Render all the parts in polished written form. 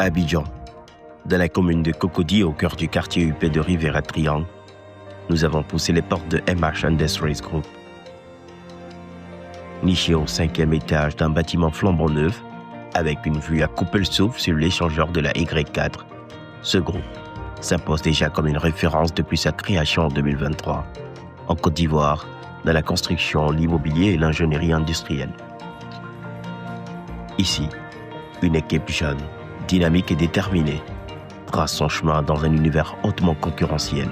À Abidjan, dans la commune de Cocody, au cœur du quartier huppé de Rivera Triangle, nous avons poussé les portes de MH Industries Group. Niché au 5e étage d'un bâtiment flambant neuf, avec une vue à couper le souffle sur l'échangeur de la Y4, ce groupe s'impose déjà comme une référence depuis sa création en 2023, en Côte d'Ivoire, dans la construction, l'immobilier et l'ingénierie industrielle. Ici, une équipe jeune, dynamique et déterminée trace son chemin dans un univers hautement concurrentiel.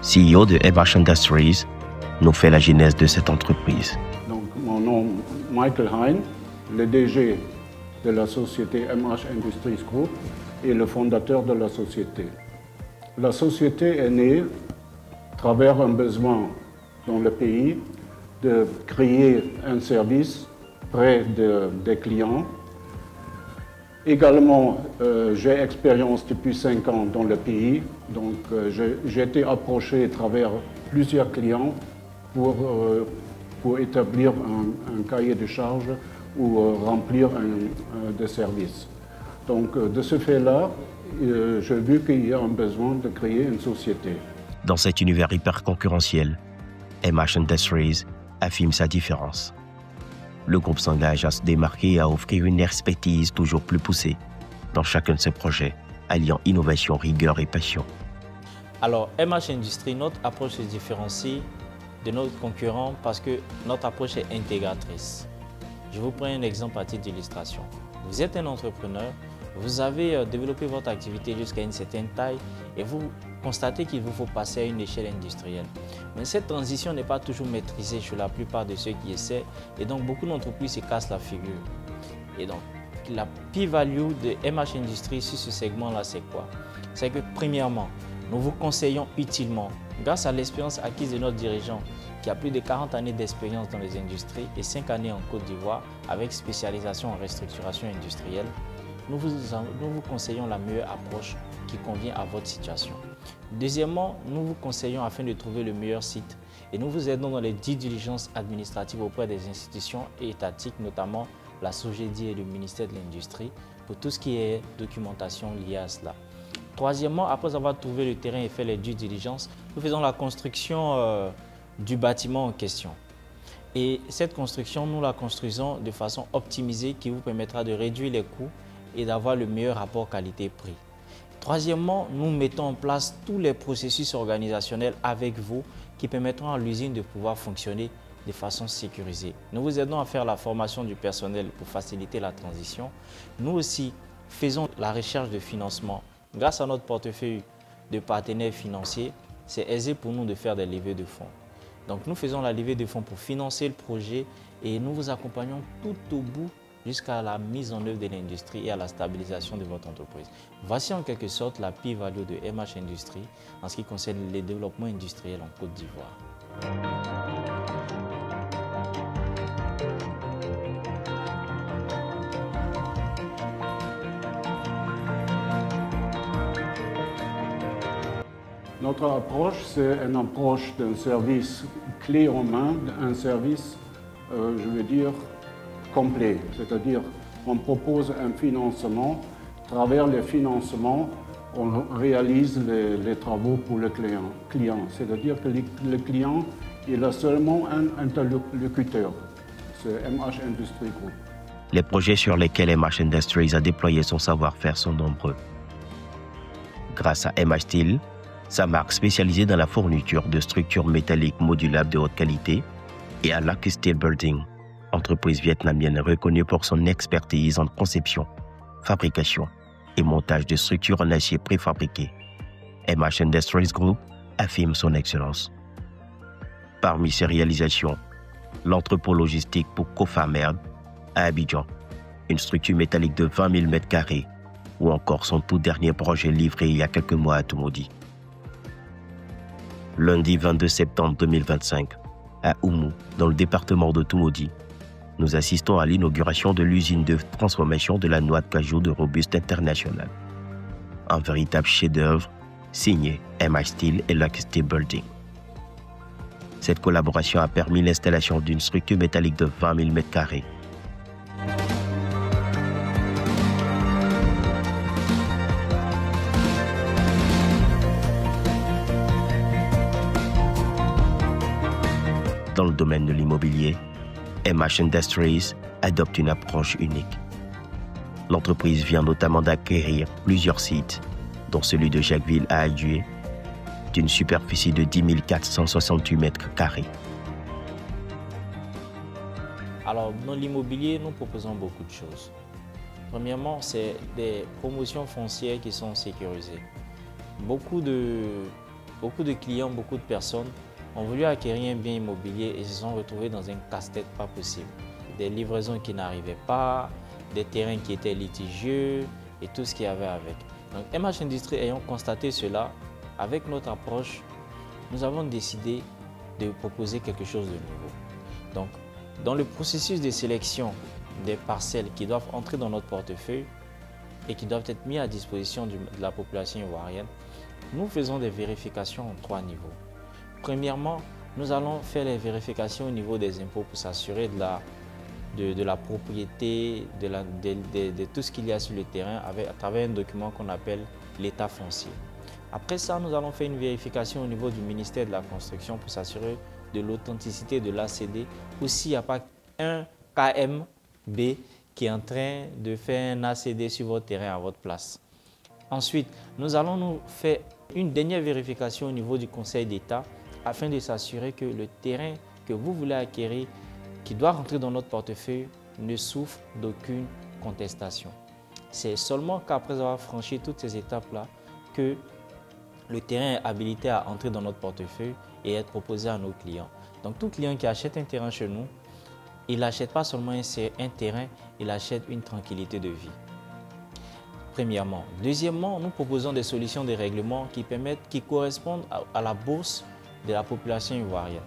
CEO de MH Industries, nous fait la genèse de cette entreprise. Donc, mon nom est Michael Hein, le DG de la société MH Industries Group et le fondateur de la société. La société est née à travers un besoin dans le pays de créer un service près des clients. Également, j'ai expérience depuis 5 ans dans le pays, donc j'ai été approché à travers plusieurs clients pour établir un cahier de charges ou remplir des services. Donc de ce fait-là, j'ai vu qu'il y a un besoin de créer une société. Dans cet univers hyper concurrentiel, MH Industries affirme sa différence. Le groupe s'engage à se démarquer et à offrir une expertise toujours plus poussée dans chacun de ses projets, alliant innovation, rigueur et passion. Alors, MH Industries, notre approche se différencie de notre concurrent parce que notre approche est intégratrice. Je vous prends un exemple à titre d'illustration. Vous êtes un entrepreneur, vous avez développé votre activité jusqu'à une certaine taille et vous constatez qu'il vous faut passer à une échelle industrielle. Mais cette transition n'est pas toujours maîtrisée chez la plupart de ceux qui essaient et donc beaucoup d'entreprises se cassent la figure. Et donc, la p-value de MH Industries sur ce segment-là, c'est quoi? C'est que premièrement, nous vous conseillons utilement, grâce à l'expérience acquise de notre dirigeant qui a plus de 40 années d'expérience dans les industries et 5 années en Côte d'Ivoire avec spécialisation en restructuration industrielle, nous vous conseillons la meilleure approche qui convient à votre situation. Deuxièmement, nous vous conseillons afin de trouver le meilleur site et nous vous aidons dans les due diligences administratives auprès des institutions étatiques, notamment la SOGEDI et le ministère de l'Industrie, pour tout ce qui est documentation liée à cela. Troisièmement, après avoir trouvé le terrain et fait les due diligences, nous faisons la construction du bâtiment en question. Et cette construction, nous la construisons de façon optimisée qui vous permettra de réduire les coûts et d'avoir le meilleur rapport qualité-prix. Troisièmement, nous mettons en place tous les processus organisationnels avec vous qui permettront à l'usine de pouvoir fonctionner de façon sécurisée. Nous vous aidons à faire la formation du personnel pour faciliter la transition. Nous aussi faisons la recherche de financement. Grâce à notre portefeuille de partenaires financiers, c'est aisé pour nous de faire des levées de fonds. Donc nous faisons la levée de fonds pour financer le projet et nous vous accompagnons tout au bout jusqu'à la mise en œuvre de l'industrie et à la stabilisation de votre entreprise. Voici en quelque sorte la p-value de MH Industries en ce qui concerne les développements industriels en Côte d'Ivoire. Notre approche, c'est une approche d'un service clé en main, un service, complet. C'est-à-dire, on propose un financement. À travers le financement, on réalise les travaux pour le client. C'est-à-dire que le client, il a seulement un interlocuteur. C'est MH Industries Group. Les projets sur lesquels MH Industries a déployé son savoir-faire sont nombreux. Grâce à MH Steel, sa marque spécialisée dans la fourniture de structures métalliques modulables de haute qualité, et à Lucky Steel Building, entreprise vietnamienne reconnue pour son expertise en conception, fabrication et montage de structures en acier préfabriquées. MH Industries Group affirme son excellence. Parmi ses réalisations, l'entrepôt logistique pour Cofamer à Abidjan, une structure métallique de 20 000 m², ou encore son tout dernier projet livré il y a quelques mois à Toumoudi. Lundi 22 septembre 2025, à Oumou, dans le département de Toumoudi, nous assistons à l'inauguration de l'usine de transformation de la noix de cajou de Robuste International. Un véritable chef-d'œuvre signé MI Steel et Lockheed Building. Cette collaboration a permis l'installation d'une structure métallique de 20 000 m². Dans le domaine de l'immobilier, MH Industries adopte une approche unique. L'entreprise vient notamment d'acquérir plusieurs sites, dont celui de Jacquesville à Adjué, d'une superficie de 10 468 m². Alors, dans l'immobilier, nous proposons beaucoup de choses. Premièrement, c'est des promotions foncières qui sont sécurisées. Beaucoup de clients, beaucoup de personnes ont voulu acquérir un bien immobilier et se sont retrouvés dans un casse-tête pas possible. Des livraisons qui n'arrivaient pas, des terrains qui étaient litigieux et tout ce qu'il y avait avec. Donc, MH Industries ayant constaté cela, avec notre approche, nous avons décidé de proposer quelque chose de nouveau. Donc, dans le processus de sélection des parcelles qui doivent entrer dans notre portefeuille et qui doivent être mises à disposition de la population ivoirienne, nous faisons des vérifications en 3 niveaux. Premièrement, nous allons faire les vérifications au niveau des impôts pour s'assurer de la propriété, de tout ce qu'il y a sur le terrain à travers un document qu'on appelle l'état foncier. Après ça, nous allons faire une vérification au niveau du ministère de la Construction pour s'assurer de l'authenticité de l'ACD ou s'il n'y a pas un KMB qui est en train de faire un ACD sur votre terrain à votre place. Ensuite, nous allons nous faire une dernière vérification au niveau du Conseil d'État afin de s'assurer que le terrain que vous voulez acquérir, qui doit rentrer dans notre portefeuille, ne souffre d'aucune contestation. C'est seulement qu'après avoir franchi toutes ces étapes-là que le terrain est habilité à entrer dans notre portefeuille et être proposé à nos clients. Donc tout client qui achète un terrain chez nous, il n'achète pas seulement un terrain, il achète une tranquillité de vie. Premièrement. Deuxièmement, nous proposons des solutions de règlement qui correspondent à la bourse de la population ivoirienne.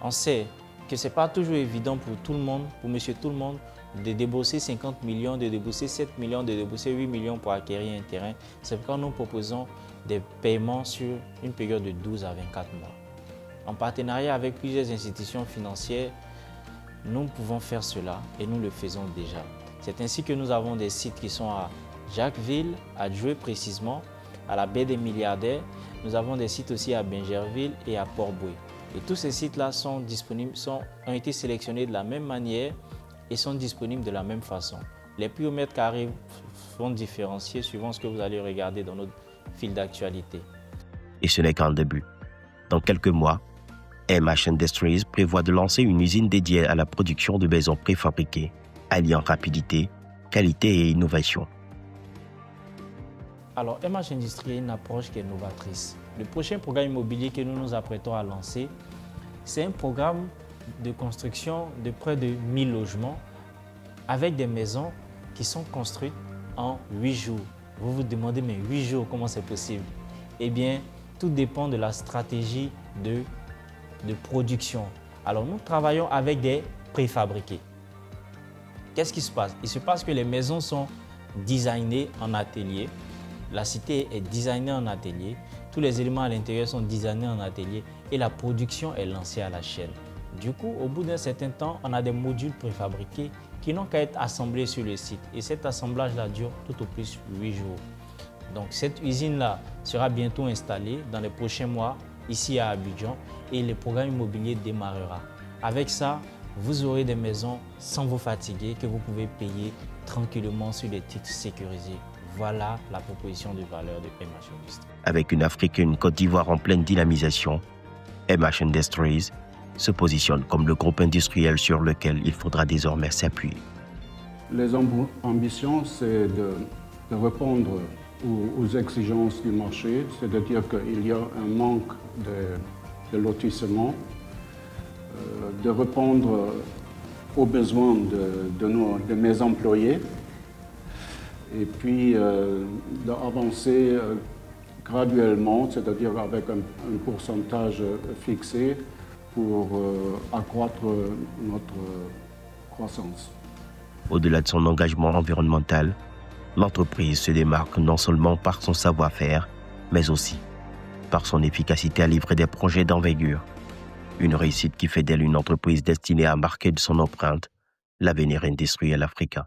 On sait que ce n'est pas toujours évident pour tout le monde, pour monsieur tout le monde, de débourser 50 millions, de débourser 7 millions, de débourser 8 millions pour acquérir un terrain. C'est pourquoi nous proposons des paiements sur une période de 12 à 24 mois. En partenariat avec plusieurs institutions financières, nous pouvons faire cela et nous le faisons déjà. C'est ainsi que nous avons des sites qui sont à Jacquesville, à Adjué précisément, à la baie des Milliardaires. Nous avons des sites aussi à Bingerville et à Port-Boué. Et tous ces sites-là sont disponibles, ont été sélectionnés de la même manière et sont disponibles de la même façon. Les prix au mètre carré sont différenciés suivant ce que vous allez regarder dans notre fil d'actualité. Et ce n'est qu'un début. Dans quelques mois, MH Industries prévoit de lancer une usine dédiée à la production de maisons préfabriquées, alliant rapidité, qualité et innovation. Alors, MH Industries a une approche qui est novatrice. Le prochain programme immobilier que nous nous apprêtons à lancer, c'est un programme de construction de près de 1000 logements avec des maisons qui sont construites en 8 jours. Vous vous demandez, mais 8 jours, comment c'est possible? Eh bien, tout dépend de la stratégie de production. Alors, nous travaillons avec des préfabriqués. Qu'est-ce qui se passe? Il se passe que les maisons sont designées en atelier. La cité est designée en atelier. Tous les éléments à l'intérieur sont designés en atelier et la production est lancée à la chaîne. Du coup, au bout d'un certain temps, on a des modules préfabriqués qui n'ont qu'à être assemblés sur le site. Et cet assemblage-là dure tout au plus 8 jours. Donc, cette usine-là sera bientôt installée dans les prochains mois ici à Abidjan et le programme immobilier démarrera. Avec ça, vous aurez des maisons sans vous fatiguer que vous pouvez payer tranquillement sur des titres sécurisés. Voilà la proposition de valeur de MH Industries. Avec une Afrique et une Côte d'Ivoire en pleine dynamisation, MH Industries se positionne comme le groupe industriel sur lequel il faudra désormais s'appuyer. Les ambitions, c'est de répondre aux exigences du marché, c'est-à-dire qu'il y a un manque de lotissement, de répondre aux besoins de mes employés et puis d'avancer graduellement, c'est-à-dire avec un pourcentage fixé pour accroître notre croissance. Au-delà de son engagement environnemental, l'entreprise se démarque non seulement par son savoir-faire, mais aussi par son efficacité à livrer des projets d'envergure. Une réussite qui fait d'elle une entreprise destinée à marquer de son empreinte l'avenir industriel africain.